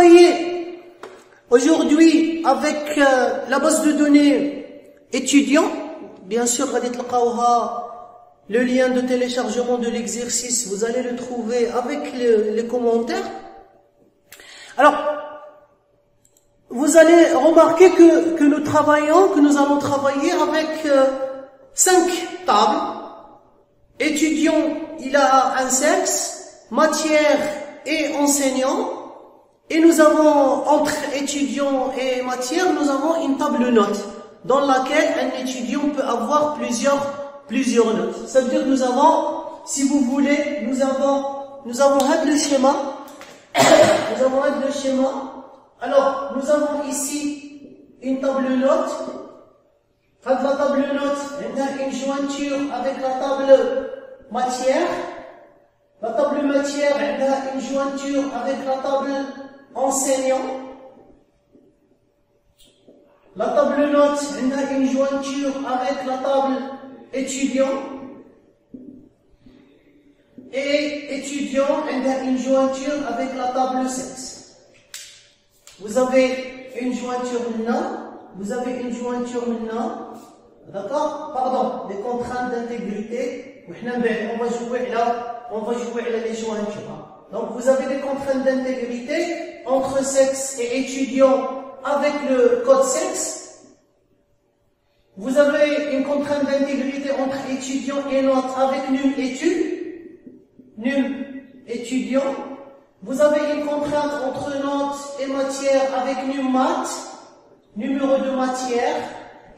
travailler aujourd'hui avec la base de données étudiants. Bien sûr, le lien de téléchargement de l'exercice, vous allez le trouver avec les commentaires. Alors, vous allez remarquer que nous allons travailler avec 5 tables. Étudiant, il a un sexe, matière et enseignant. Et nous avons, entre étudiant et matière, nous avons une table note dans laquelle un étudiant peut avoir plusieurs notes. Ça veut dire que nous avons, si vous voulez, nous avons le schéma. Nous avons le schéma. Alors, nous avons ici une table note. La table note, elle a une jointure avec la table matière. La table matière, elle a une jointure avec la table enseignant. La table note, elle a une jointure avec la table étudiant. Et étudiant, elle a une jointure avec la table sexe. Vous avez une jointure là. Vous avez une jointure maintenant, d'accord? Pardon, des contraintes d'intégrité. On va jouer là les jointures. Donc vous avez des contraintes d'intégrité entre sexe et étudiant avec le code sexe. Vous avez une contrainte d'intégrité entre étudiant et note avec num étudiant. Vous avez une contrainte entre note et matière avec num mat. Numéro de matière,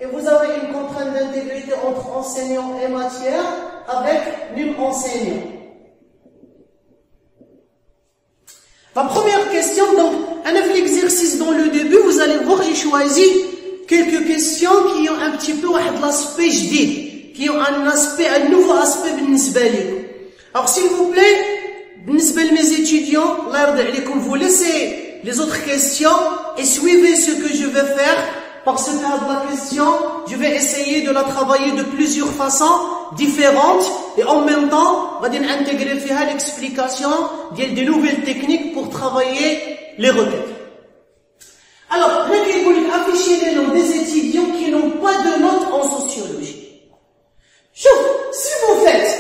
et vous avez une contrainte d'intégrité entre enseignant et matière avec num enseignant. La première question, donc, un l'exercice dans le début, vous allez voir, j'ai choisi quelques questions qui ont un petit peu l'aspect jdid, qui ont un nouveau aspect بالنسبة لكم. Alors, s'il vous plaît, بالنسبة لمmes étudiants, vous laissez les autres questions et suivez ce que je vais faire, parce que la question, je vais essayer de la travailler de plusieurs façons différentes et en même temps, on va intégrer l'explication des nouvelles techniques pour travailler les requêtes. Alors, afficher les noms des étudiants qui n'ont pas de notes en sociologie. Si vous faites,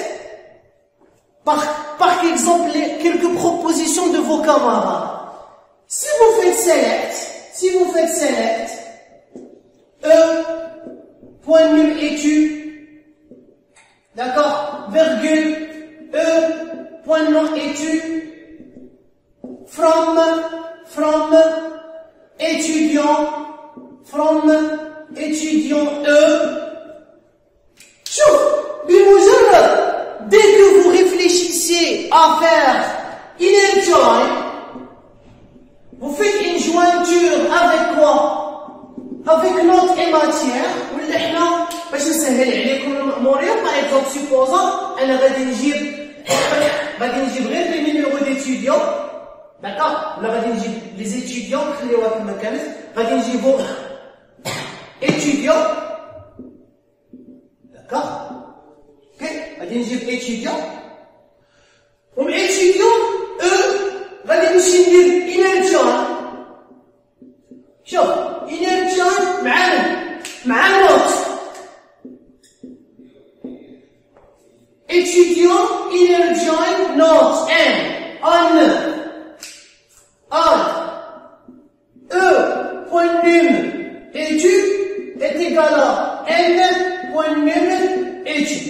par exemple, quelques propositions de vos camarades, si vous faites select, point num étude, d'accord, virgule, point non étude, from étudiant, dès que vous réfléchissez à faire inner join, vous faites une jointure avec quoi? Avec note et matière. ولا احنا باش نسهل عليكم المأمورية، par exemple, supposons انا غادي نجيب غير les numéros d'étudiants، d'accord؟ ولا غادي نجيب les étudiants خليوها كما كانت، غادي نجيبو étudiants، d'accord؟ اوكي، غادي نجيب étudiants، ومع étudiants غادي نمشي ندير inner join. شوف inner join مع note. étudiant inner join note on point num étude est égal à point num étude.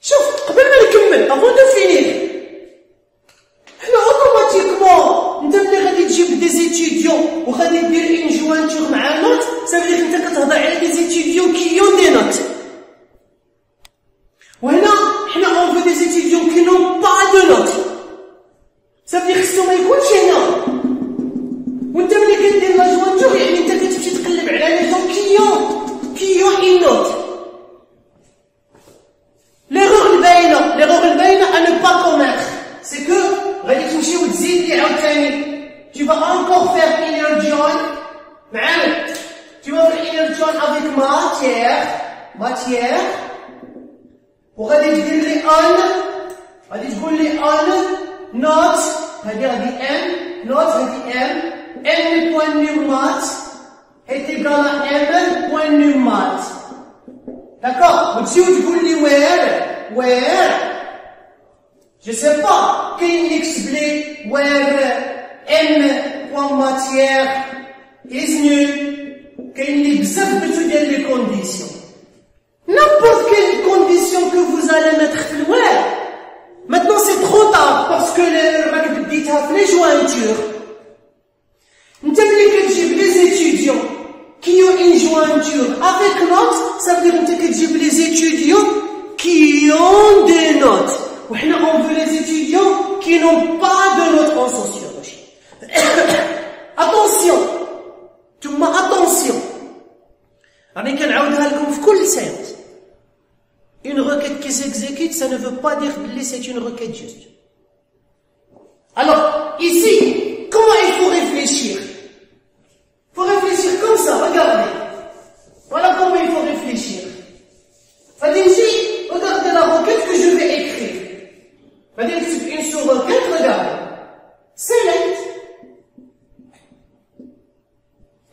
شوف قبل ما نكمل avant de finir، انت ملي غادي تجيب دي زيتيديون وغادي دير ان جوانتور مع نوت، سافيدير انت كتهضر على دي زيتيديون كي يون دي نوت. وهنا حنا اون في دي زيتيديون كي نون با دو نوت، سافيدير خصو ما يكونش هنا. وانت ملي كدير لا جوانتور يعني انت كتمشي تقلب على لي جون كي يون ان نوت. ليغور الباينه à ne pas commettre، c'est que غادي تمشي وتزيد لي عاوتاني. Tu vas encore faire inner join معانا. Tu vas faire inner join avec matière وغادي تدير لي غادي تقول لي not، هذه غادي n note هذه M point nu mat est égal à M point nu mat. D'accord? وتجيو تقول لي where je sais pas كاين اللي يكتب لي where M point matière is nul كاين اللي بزاف بغيتو ديال لي كونديسيون. N'importe quelle condition que vous allez mettre في الوير. Maintenant c'est trop tard parce que راك بديتها في les jointures. انت ملي كتجيب les étudiants qui ont une jointure avec notes, ça veut dire انت كتجيب les étudiants qui ont des notes. وحنا on veut les étudiants qui n'ont pas de notes en sociologie. Attention. ثم attention. راني كنعاودها لكم في كل séance. Une requête qui s'exécute, ça ne veut pas dire que c'est une requête juste. Alors, ici, comment il faut réfléchir? Il faut réfléchir comme ça, regardez. Voilà comment il faut réfléchir. Ici, regardez la requête que je vais écrire. Une sous-requête, regardez. Select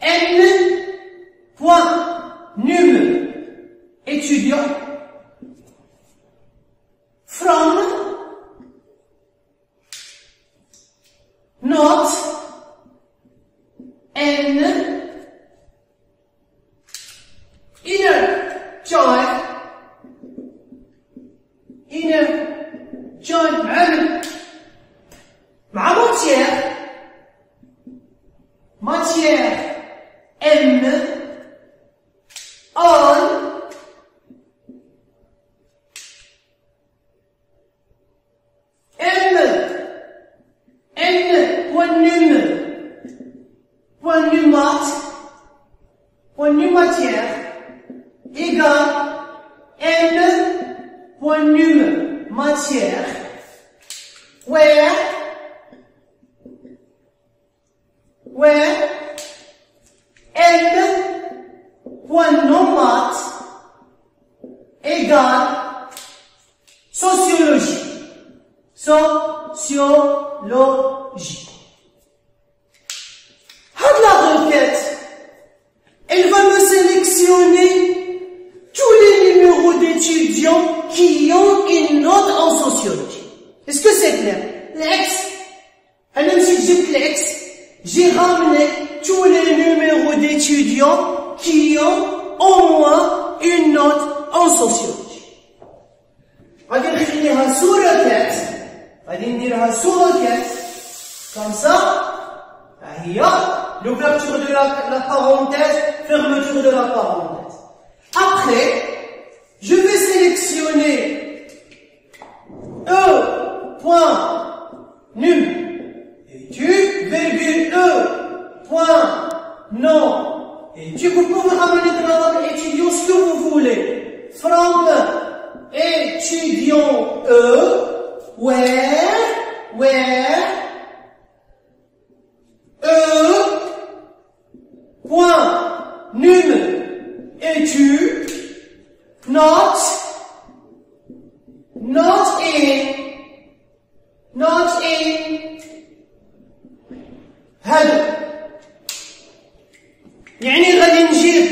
N point num étudiant from note N inner join مع matière M on point num matière égale N point num matière where N point non mat égale sociologie. La requête, elle va me sélectionner tous les numéros d'étudiants qui ont une note en sociologie. Est-ce que c'est clair? L'ex, même si j'ai l'ex, j'ai ramené tous les numéros d'étudiants qui ont au moins une note en sociologie. غادي نخليها sous requête. غادي نديرها sous requête. Comme ça. L'ouverture de la parenthèse, fermeture de la parenthèse. Après, je vais sélectionner E.num étude, virgule E.non étude. Vous pouvez ramener de la table étudiant ce que vous voulez. From étudiant E, where point num étude not in هذا يعني غادي نجيب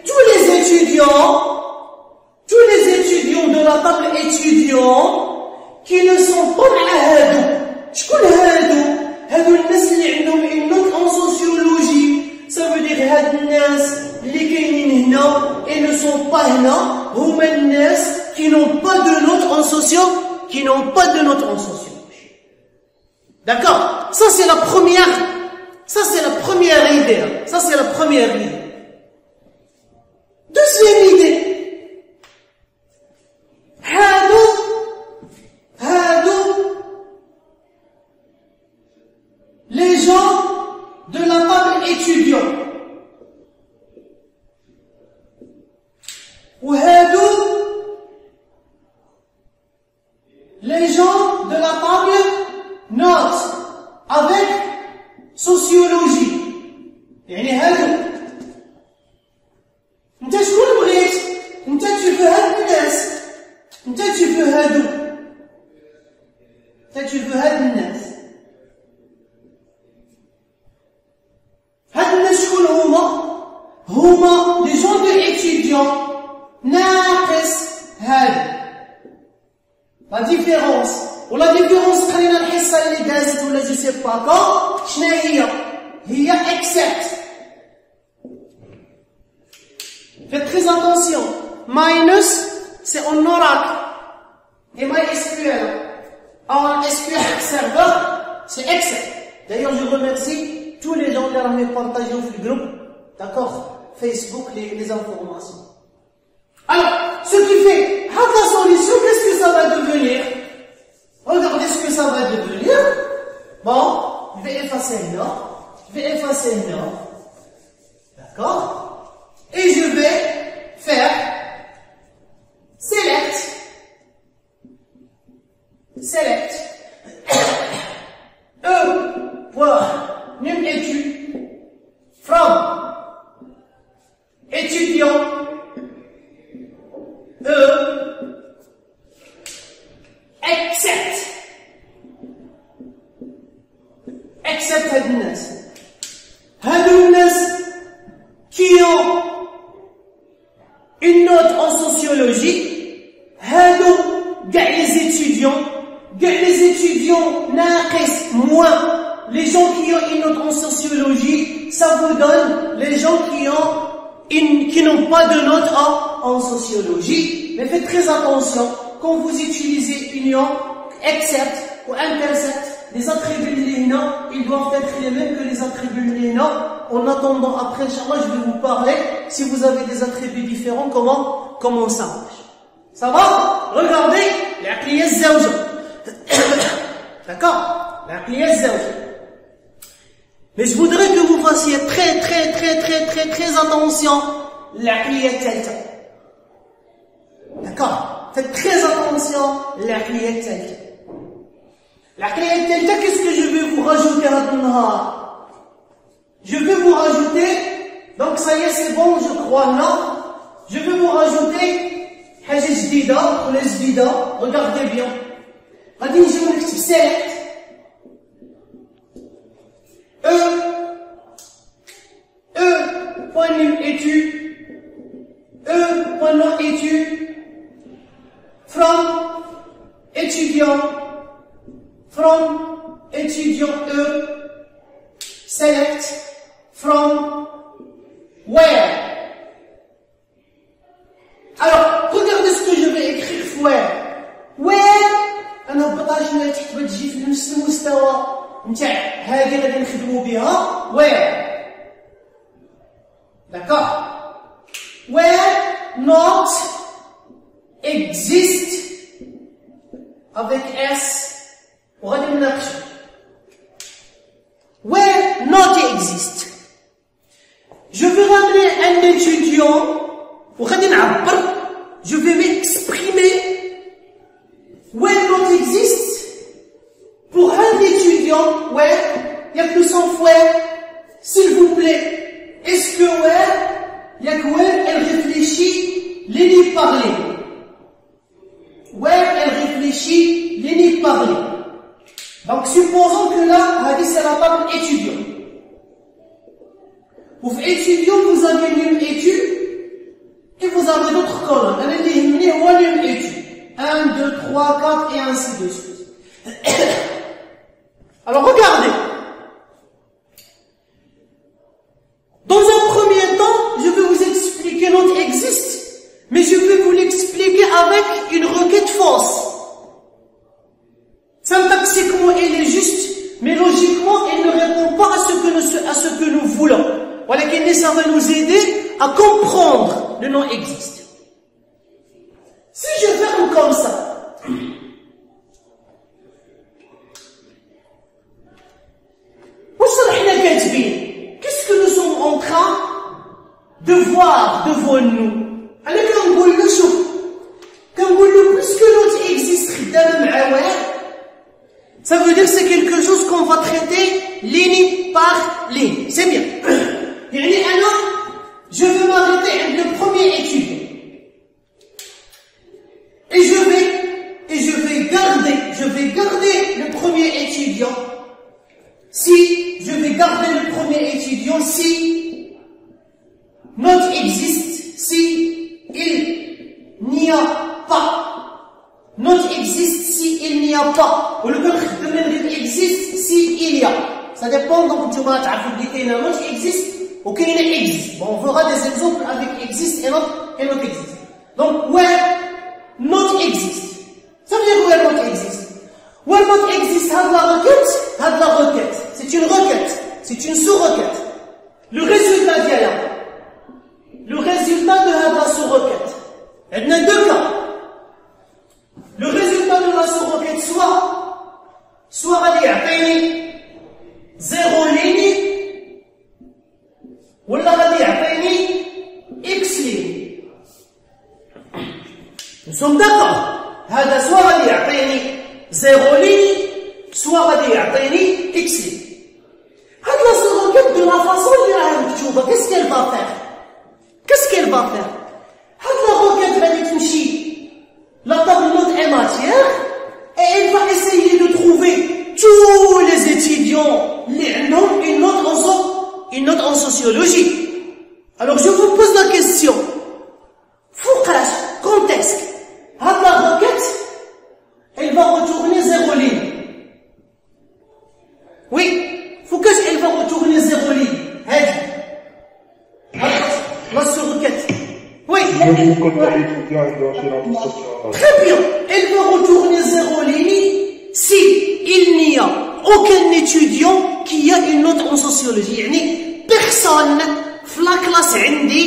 tous les étudiants de la table étudiant qui ne sont pas مع هادو. شكون هادو الناس اللي عندهم une note en sociologie. Ça veut dire هاد الناس اللي كاينين هنا et ne sont pas هنا هما الناس qui n'ont pas de note en sociologie. D'accord? Ça c'est la première idée. Deuxième idée. Les gens de la table étudiant. وهادو les gens de la table note avec sociologie. يعني هادو انت شكون بغيت؟ انت تشوف هاد الناس، انت تشوف هادو، انت تشوف هاد الناس. ناقص هذا. لا ديفيرونس ولا ديفيرونس خلينا الحصه اللي دازت ولا جو سي با كون شنو هي except. Faites très attention. Minus c'est en oracle et MySQL en SQL serveur c'est except. D'ailleurs je remercie tous les gens qui ont partagé au groupe, d'accord, Facebook les informations. Alors, ce qui fait, la solution, qu'est-ce que ça va devenir? Regardez ce que ça va devenir. Bon, je vais effacer là, d'accord, et je vais faire select, num étude from étudiant except هادو الناس qui ont une note en sociologie, هادو كاع les étudiants ناقص moins. Les gens qui ont une note en sociologie, ça vous donne les gens qui n'ont pas de note en sociologie. Mais faites très attention, quand vous utilisez union, except ou intercept, les attributs de l'INA, ils doivent être les mêmes que les attributs de l'INA. En attendant, après, Inch'Allah, je vais vous parler, si vous avez des attributs différents, comment ça marche. Ça va? Regardez, l'aqliya zawja. D'accord? L'aqliya zawja. Mais je voudrais que vous fassiez très attention, l'aqliya thalta. D'accord? Faites très attention, l'aqliya thalta. L'aqliya thalta, qu'est-ce que je vais vous rajouter maintenant? Je vais vous rajouter, donc ça y est, c'est bon, je crois, non? Je vais vous rajouter حاجة جديدة ولا جديدة. Regardez bien. غادي نجيو نكتب select point num étude point non étude from étudiant select from where. Alors, regardez ce que je vais écrire where أنا بطاش ما تحت بتجي في نفس المستوى نتاع هذه غادي نخدمو بها where. D'accord? Where not exist avec S وغادي نناقشو. Where not exist. Je vais ramener un étudiant وغادي نعبر. Je vais m'exprimer where not exist pour un étudiant. Where, il n'y a que son where. S'il vous plaît, est-ce que where, il y a que where, elle réfléchit les nids parlés. Where, elle réfléchit les nids parlés. Donc, supposons que là, c'est la table étudiant. Pour étudiant, vous avez une étude et vous avez d'autres colonnes. On a dit, une étude. 1, 2, 3, 4 et ainsi de suite. Alors, regardez. Dans un premier temps, je vais vous expliquer not exist, mais je vais vous l'expliquer avec une requête fausse. Syntaxiquement, elle est juste, mais logiquement, elle ne répond pas à ce que nous voulons. Voilà, ça va nous aider à comprendre le non existe. Si je ferme comme ça, qu'est-ce que nous sommes en train de voir devant nous? Puisque l'autre existe, ça veut dire que c'est quelque chose qu'on va traiter ligne par ligne. C'est bien. Je vais m'arrêter avec le premier étudiant. Et je vais garder le premier étudiant. Je vais garder le premier étudiant si not existe, si n'y a pas. Not existe si il n'y a pas. Ou le cas existe si il y a. Ça dépend, donc tu vas t'afficher not existe ou qu'il existe. Bon, on verra des exemples avec existe et not existe. Donc, where not existe. Ça veut dire where not existe. Where not existe, had la requête. C'est une requête. C'est une sous-requête. Le résultat d'y a. Le résultat de la sous-requête. Il y a deux cas. Le résultat de la sous-requête soit غادي يعطيني 0 ligne ولا غادي يعطيني x ligne. Nous sommes d'accord. هذا soit غادي يعطيني 0 ligne soit غادي يعطيني x ligne. هاد la sous-requête de la façon اللي راها مكتوبة qu'est-ce qu'elle va faire? Qu'est-ce qu'elle va faire? هاد la requête غادي تمشي la table note et matière et elle va essayer de trouver tous les étudiants une note en sociologie. Alors je vous pose la question. Foucache, contexte. Avec la requête, elle va retourner 0 ligne. Oui, Foucache, elle va retourner 0 ligne. La sous-requête. Oui. Très bien. Elle va retourner 0 ligne si il n'y a aucun étudiant qui a une note en sociologie. يعني personne في la classe عندي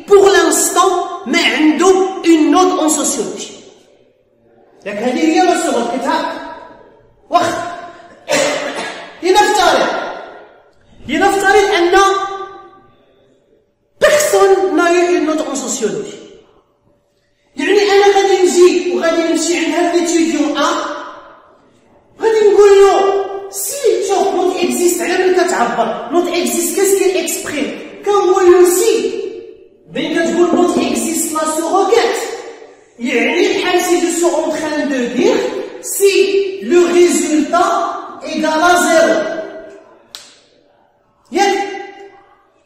pour l'instant ما عنده une note en sociologie. لكن هذه هي la sous-requête. واخا لنفترض أن personne n'a eu une note en sociologie. يعني أنا غادي نجي وغادي نمشي عند هذا l'étudiant A غادي نقول له si شوف not existe على من كتعبر not existe qu'est-ce qu'il exprime كنقول له si بين كتقول not existe la sous-requête يعني بحال si je suis en train de dire si le résultat égale à 0.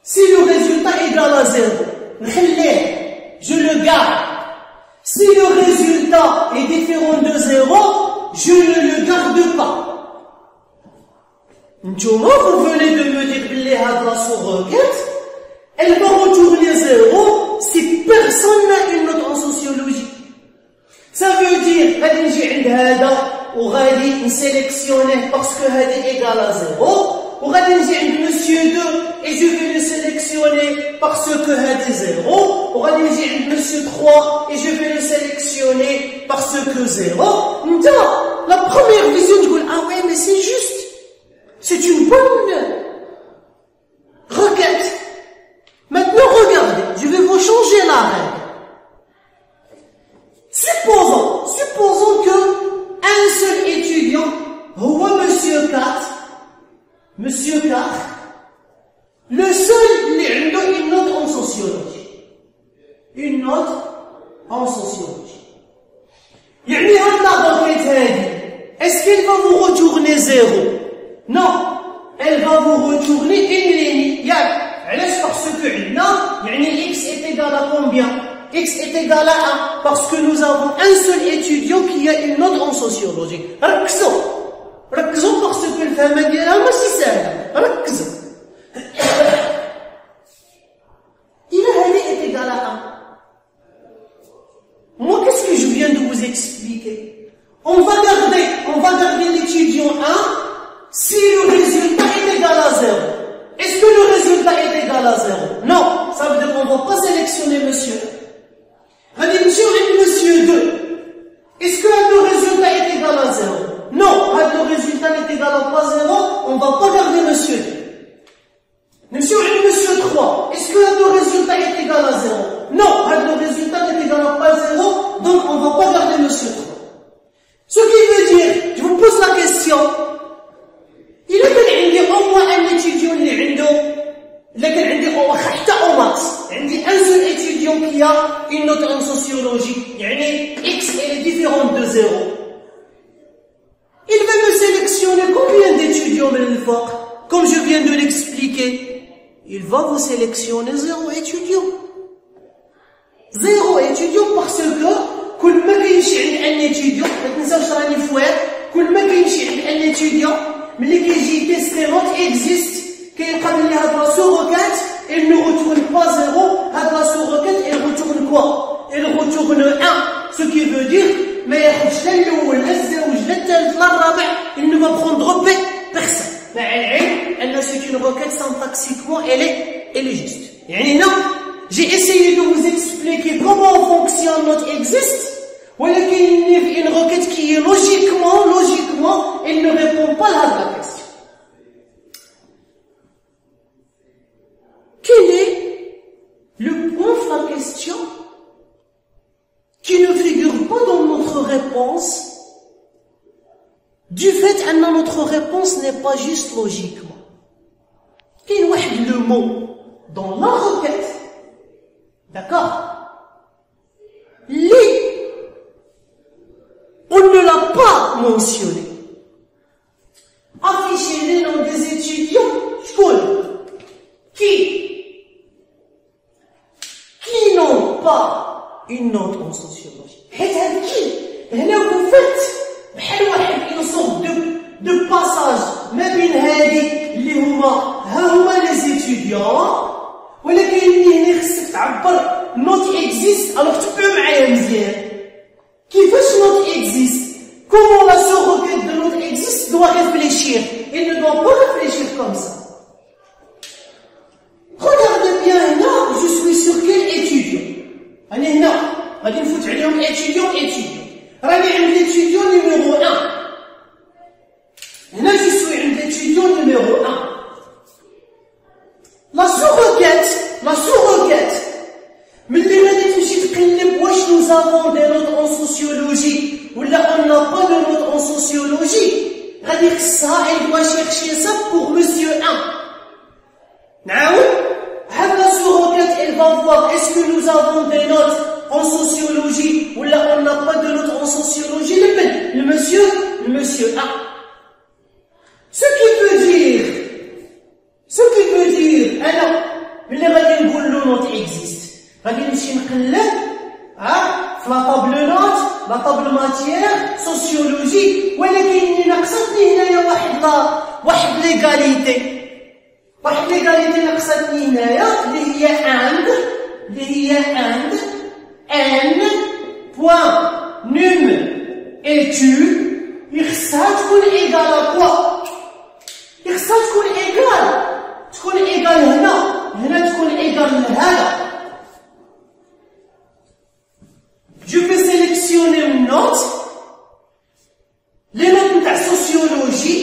Si le résultat égale à 0, je le garde. Si le résultat est différent de 0, je ne le garde pas. Vous venez de me dire que la sous-requête, elle va retourner 0 si personne n'a une note en sociologie. Ça veut dire que je vais sélectionner parce que c'est égal à 0. Ou غادي نجي عند monsieur 2 et je vais le sélectionner parce que هذا 0. Ou غادي نجي عند monsieur 3 et je vais le sélectionner parce que 0. انت la première vision تقول ah ouais mais c'est juste. C'est une bonne requête. Maintenant regardez, je vais vous changer la règle. Supposons que un seul étudiant هو monsieur 4 Monsieur 4, le seul qui a une note en sociologie. Une note en sociologie. يعني هاد la requête هادي, est-ce qu'elle va vous retourner 0? Non, elle va vous retourner une ligne. علاش parce que عندنا يعني x est égal à combien? X est égal à 1 parce que nous avons un seul étudiant qui a une note en sociologie. ركزوا parce que الفهمة ديالها ماشي ساهلة. ركزوا. إلا هذه est égal à 1. Moi, qu'est-ce que je viens de vous expliquer? On va garder l'étudiant 1 si le résultat est égal à 0. Est-ce que le résultat est égal à 0? Non. Ça veut dire qu'on ne va pas sélectionner monsieur. غادي نمشيو عند monsieur 2. Est-ce que le résultat est égal à 0? Non, le résultat n'est égal à pas 0, on ne va pas garder monsieur 2. Monsieur 3, est-ce que le résultat est égal à 0? Non, le résultat n'est égal à pas 0, donc on ne va pas garder monsieur 3. Ce qui veut dire, je vous pose la question, il y a au moins un étudiant un seul étudiant qui a une note en sociologie, x est différente de 0. Il va me sélectionner combien d'étudiants comme je viens de l'expliquer. Il va vous sélectionner 0 étudiant. 0 étudiant parce que كل ما كيمشي عند ان ايتيديون ما تنساوش راني فوير كل ما كيمشي عند ان ايتيديون ملي كيجي تيستي نوت اكزيست كيلقى بلي هاد لا سو-روكات il ne retourne pas 0 هاد لا سو-روكات elle retourne quoi elle retourne 1 ce qui veut dire ما ياخدش لا الاول لا الزوج لا الثالث لا الرابع il ne va prendre personne مع العلم ان c'est une requête syntaxiquement elle est juste يعني هنا j'ai essayé de vous expliquer comment fonctionne notre exist ولكن une requête qui est logiquement elle ne répond pas à la question. Quel est le point de la question qui ne figure pas dans notre réponse du fait que notre réponse n'est pas juste logiquement. Quel est le mot dans la requête, d'accord, on ne l'a pas mentionné. Afficher les noms des étudiants, qui n'ont pas une note en sociologie. Là vous faites une sorte de passage ما بين هذه اللي هما les étudiants ولكن هنا خصك تعبر not exist alors tu peux معايا مزيان كيفاش not exist comment la sous-requête de not exist doit réfléchir elle ne doit pas réfléchir comme ça. Regardez bien هنا je suis sur quel étudiant أنا هنا غادي نفوت عليهم étudiant راني عند l'étudiant numéro 1 هنا je suis عند l'étudiant numéro 1 la sous-requête ملي غادي تمشي تقلب واش nous avons des notes en sociologie ولا on n'a pas de notes en sociologie غادي خصها elle doit chercher ça pour monsieur 1 نعاود هاد la sous-requête elle va voir est-ce que nous avons des notes en sociologie ولا on n'a pas de notes en sociologie le monsieur 1 ce qui veut dire أنا ملي غادي نقول له note existe غادي نمشي نقلب في لا طابل ماتيير سوسيولوجي ولكن ناقصتني هنايا واحد ليغاليتي ناقصتني هنايا اللي هي عند ان بوان نوم étude يخصها تكون ايغال كوا يخصها تكون ايغال هنا تكون ايغال لهذا. Je vais sélectionner une note, les notes de sociologie,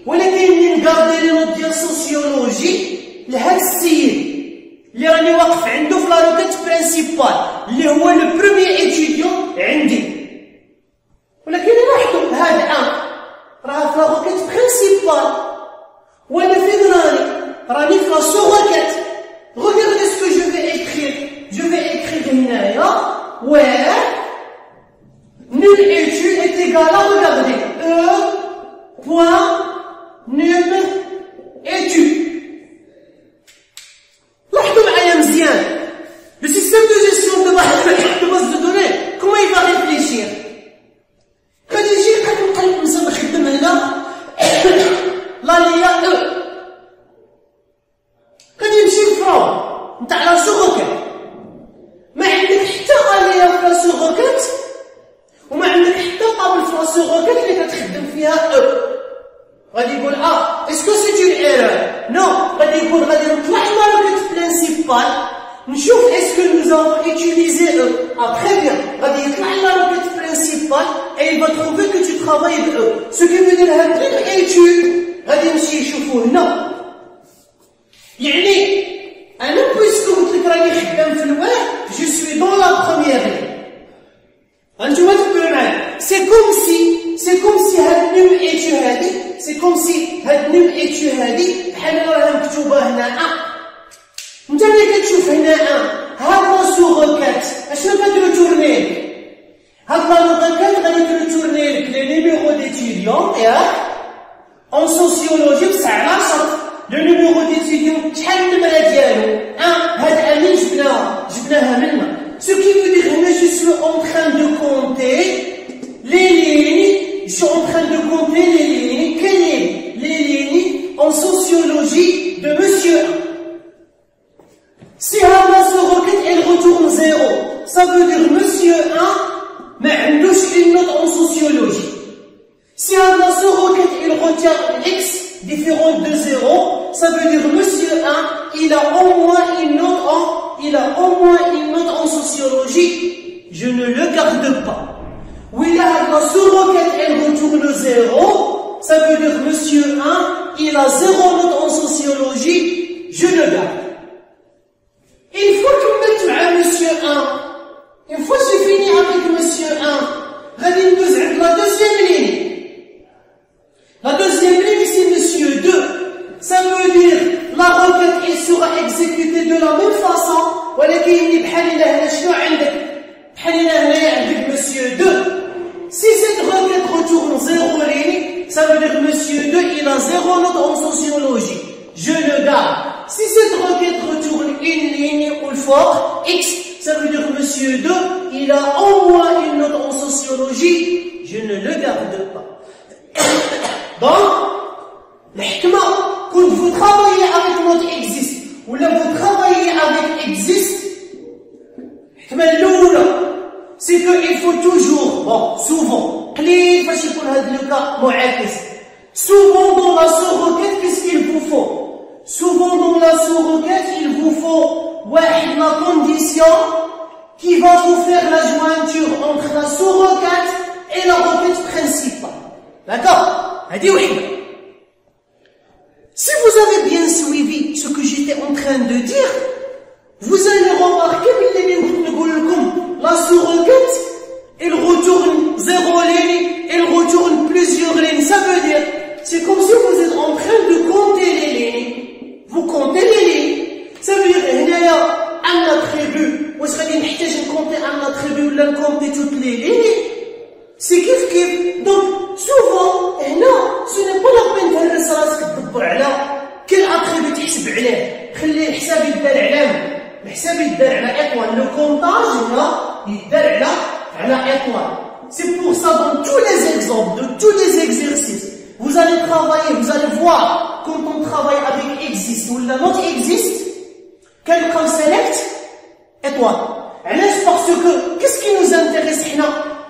ولكن نقاردي les notes de sociologie لهذا السيد اللي راني واقف عنده في لا روكيت برينسيبال اللي هو لو بروميير étudiant عندي. ولكن لاحظوا هذا راه في لا روكيت برينسيبال وانا فين راني في لا سو روكيت. Regardez ce que je vais écrire. Je vais écrire هنايا where nul étude est égal à, regardez, point nul étude. لاحظوا معايا مزيان le système de gestion de base de données comment il va réfléchir. غادي يجي نقلب نخدم هنا لا ليا غادي يمشي للفرون نتاع لا سو-روكيت ما عندك حتى اليا في لا سو-روكيت وما عندك حتى طابل في لا سو-روكيت اللي كتخدم فيها غادي يقول اسكو سي اون ايرور نو غادي يقول غادي نطلع لا روكيت برينسيبال نشوف اسكو nous avons utilisé très bien غادي يطلع لا روكيت برينسيبال et il va trouver que tu travailles de ce qui veut dire هاد l'étude غادي يمشي يشوفوه هنا يعني أنا بويسكو قلت لك راني خدام في الواحد جو سوي دون لا بروميير لين هانتوما تبقاو معايا سي كوم سي هاد نيم ايتو هادي سي كوم سي هاد نيم ايتو هادي بحال راها مكتوبه هنا انت ملي كتشوف هنا هاد لا سو-روكيت اشنو كترتورني هاد لا روكيت غادي ترتورني لك لي نيميرو ديتيديون ياك اون سوسيولوجي بصح على شرط لو نيميرو ديتيديون شحال النمره ديالو هاد امين جبناها منا سو كي فو دير هنا جو suis en train de compter les lignes. Je suis en train de compter les lignes. Quelles lignes? Les lignes en sociologie de Monsieur 1. Si la requête elle retourne 0, ça veut dire Monsieur 1 mais il a une note en sociologie. Si la requête il retient x différente de 0, ça veut dire Monsieur 1 il a au moins une note en sociologie. Je ne le garde pas. Oui, la sous-requête elle retourne 0, ça veut dire Monsieur 1 il a 0 note en sociologie. Je le garde. Une fois que je mets Monsieur 1, une fois que j'ai fini avec Monsieur 1, غادي ندوز عند la deuxième ligne. La deuxième ligne c'est Monsieur 2. Ça veut dire la requête elle sera exécutée de la même façon. ولكن بحال إلا هنا شنو عندك؟ بحال إلا هنايا عندك Monsieur 2. Si cette requête retourne 0 ligne, ça veut dire Monsieur 2 il a 0 note en sociologie. Je le garde. Si cette requête retourne une ligne ou le fort x, ça veut dire Monsieur 2 il a au moins une note en sociologie. Je ne le garde pas. Donc, l'hikma, quand vous travaillez avec note existe, ou là vous travaillez avec existe, l'hikma l'oula, c'est qu'il faut toujours, bon, souvent, قليل فاش يكون هذا le cas معاكس. Souvent dans la sous-requête, qu'est-ce qu'il vous faut? Souvent dans la sous-requête, il vous faut la condition qui va vous faire la jointure entre la sous-requête et la requête principale. D'accord? Si vous avez bien suivi ce que j'étais en train de dire, vous allez remarquer que la sous-requête, elle retourne 0 ligne, elle retourne plusieurs lignes. Ça veut dire, c'est comme si vous êtes en train de compter les lignes. Vous comptez les lignes. Ça veut dire, il y a un attribut. Ou est-ce qu'il y a compter un attribut ou là compter toutes les lignes? C'est kiff. Donc, souvent, ce n'est pas la peine de faire ça. Quel attribut تحسب عليه؟ خلي الحساب يدار على الحساب يدار على étoile. Le comptage يدار على étoile. C'est pour ça dans tous les exemples, de tous les exercices, vous allez travailler, vous allez voir quand on travaille avec existe ou la note existe, quelqu'un select étoile. Parce que qu'est-ce qui nous intéresse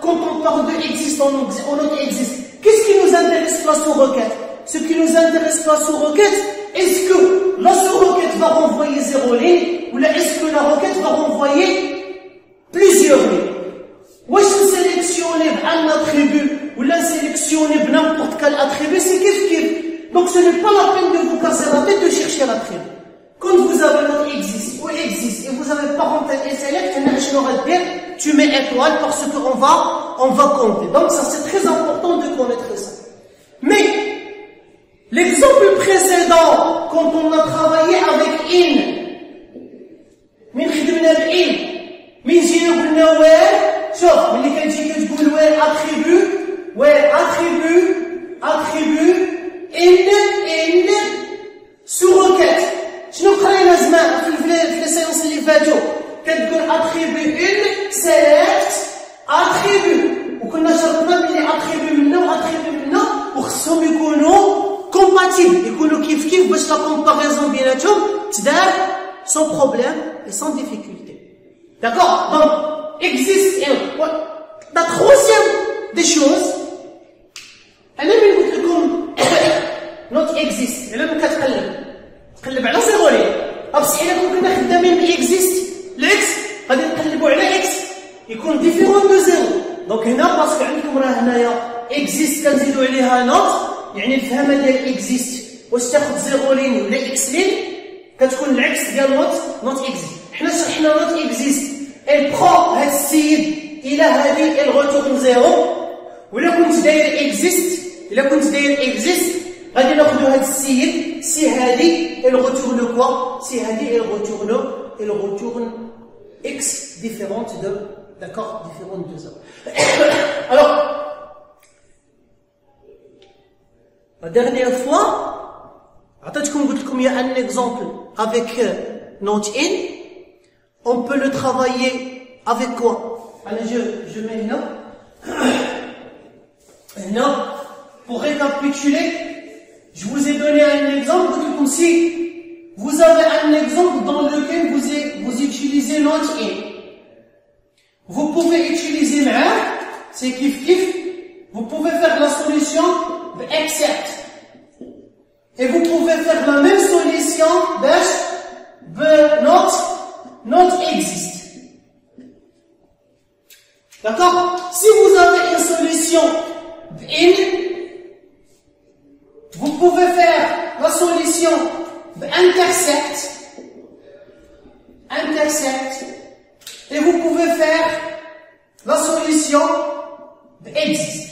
quand on parle de existe en note existe? Qu'est-ce qui nous intéresse la sous-requête? Ce qui nous intéresse la sous-requête, est-ce que la sous-requête va renvoyer 0 ligne ou est-ce que la requête va renvoyer plusieurs lignes? Ou est-ce que sélectionner un attribut ou la sélectionner n'importe quel attribut, c'est kiff. Donc ce n'est pas la peine de vous casser la tête de chercher l'attribut. Quand vous avez notre existe ou existe et vous avez parenthèse et select, tu mets étoile parce qu'on va compter. Donc ça c'est très important de connaître ça. Mais l'exemple précédent, quand on a travaillé avec in, من خدمنا بإن من جينا قلنا where شوف ملي كتجي كتقول where attribut in sous-requête. شنو قرينا زمان في السيونس اللي فاتوا؟ كتقول attribut in select attribut وكنا شرطنا بلي attribut منا و attribut منا وخصهم يكونوا compatibles, يكونوا كيف باش لا comparaison بيناتهم تدار sans problème et sans difficulté. D'accord? Donc, existe la troisième des choses, أنا من قلت لكم not exist، أنا من تقلب على زيرو لين، بصح إلا كنا خدامين بإكزيست، الإكس غادي نقلبوا على إكس يكون ديفيرون دو زيرو. دونك هنا باسكو عندكم راه هنايا إكزيست كنزيدو عليها نوت، يعني الفهمة ديال إكزيست واش تاخد زيرو لين ولا إكس لين كتكون العكس ديال نوت إكزيست. حنا شرحنا نوت إكزيست، إل برون هاد السيد إلى هادي إل روتورن زيرو، وإلا كنت داير إكزيست، إلا كنت داير إكزيست غادي ناخدو هاد السيد سي هادي إل روتورن كوا، سي هادي إل روتورن إكس ديفيرونت دو، d'accord, ديفيرونت دو زيرو. Alors, la dernière fois, il y a un exemple avec note in. On peut le travailler avec quoi? Allez, je mets là. Là, pour récapituler, je vous ai donné un exemple comme si vous avez un exemple dans lequel vous utilisez not in. Vous pouvez utiliser ma, c'est kif kif. Vous pouvez faire la solution de except. Et vous pouvez faire la même solution de not exist. D'accord? Si vous avez une solution de in, vous pouvez faire la solution de intercept, et vous pouvez faire la solution de exist.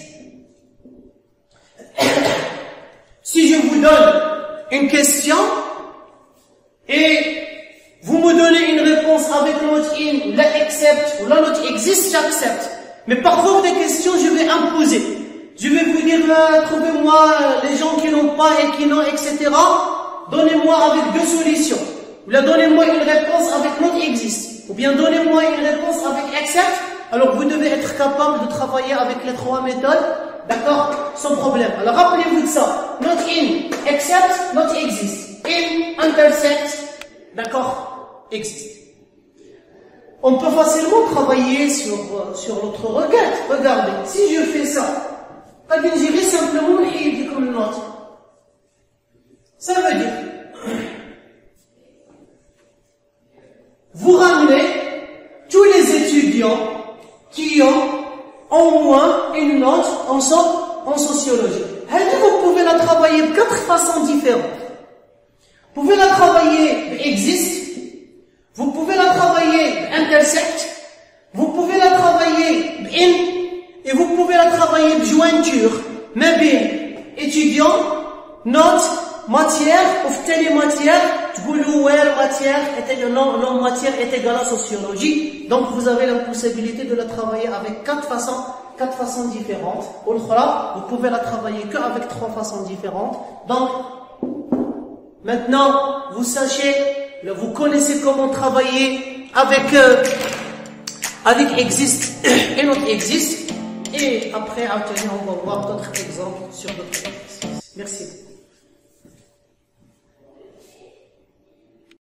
Si je vous donne une question et vous me donnez une réponse avec not in, la accept ou la not exist, j'accepte. Mais par vos des questions, je vais imposer. Je vais vous dire, trouvez-moi les gens qui n'ont pas et qui n'ont, etc. Donnez-moi avec deux solutions. Ou là, donnez-moi une réponse avec not exist. Ou bien donnez-moi une réponse avec accept. Alors vous devez être capable de travailler avec les trois méthodes. D'accord? Sans problème. Alors rappelez-vous de ça. Not in, accept, not exist. In, intercept, d'accord? Exist. On peut facilement travailler sur notre requête. Regardez, si je fais ça, je dirais simplement comme une note. Ça veut dire, vous ramenez tous les étudiants qui ont au moins une note en sociologie. Vous pouvez la travailler de 4 façons différentes. Vous pouvez la travailler exist, vous pouvez la travailler intersect, vous pouvez la travailler in, et vous pouvez la travailler de jointure, mais bien étudiant, note, matière, ou telle matière, matière est égale à sociologie. Donc vous avez la possibilité de la travailler avec 4 façons différentes. Vous pouvez la travailler qu'avec 3 façons différentes. Donc, maintenant, vous sachez, vous connaissez comment travailler avec exist et not exist. Et après, on va voir d'autres exemples sur d'autres exercices. Merci.